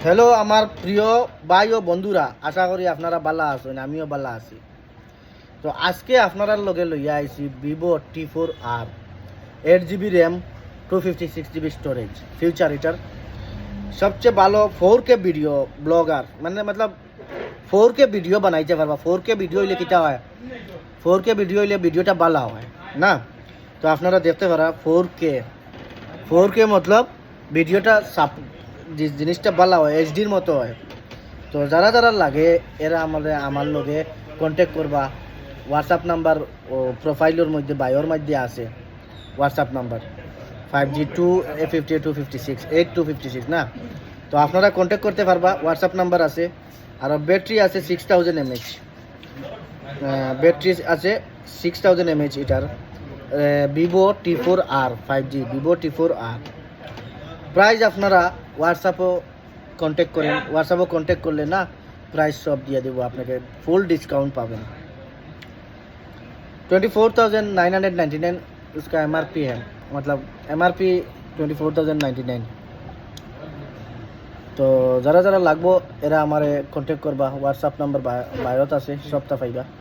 Hello আমার প্রিয় ভাই ও বন্ধুরা, আশা করি আপনারা ভালো আছেন, আমিও ভালো আছি। তো আজকে আপনারা লগে লইয়া আইছি Vivo T4R 8 GB RAM 256 GB storage future এটার সবচেয়ে ভালো 4K ভিডিও ব্লগার মতলব 4K ভিডিও বানাইতে পারবা। 4K ভিডিও হইলে কিটা হয়, 4K ভিডিও হইলে ভিডিওটা ভালো হয় না। তো আপনারা দেখতে পারা 4K মতলব ভিডিওটা জিনিসটা ভালো হয়, এইচডির মতো হয়। তো যারা যারা লাগে এরা আমার লগে কন্ট্যাক্ট করবা। হোয়াটসঅ্যাপ নাম্বার ও প্রোফাইলের মধ্যে বায়োর মধ্যে আছে হোয়াটসঅ্যাপ নাম্বার 5G258 256 না। তো আপনারা কন্ট্যাক্ট করতে পারবা, হোয়াটসঅ্যাপ নাম্বার আছে। আর ব্যাটারি আছে 6000 mAh, ব্যাটারি আছে 6000 mAh এটার Vivo T4R 5G Vivo T4R। Price আপনারা হোয়াটসঅ্যাপও কন্ট্যাক্ট করেন, হোয়াটসঅ্যাপও কন্ট্যাক্ট করলে না প্রাইস সব দিয়ে দেবো, আপনাকে ফুল ডিসকাউंट পাবেন। 24,999 उसका MRP है, मतलब MRP 24,099। তো যারা যারা লাগবো এরা আমারে কন্ট্যাক্ট করবা, হোয়াটসঅ্যাপ নাম্বার বায়োত আছে, সবটা পাইবা।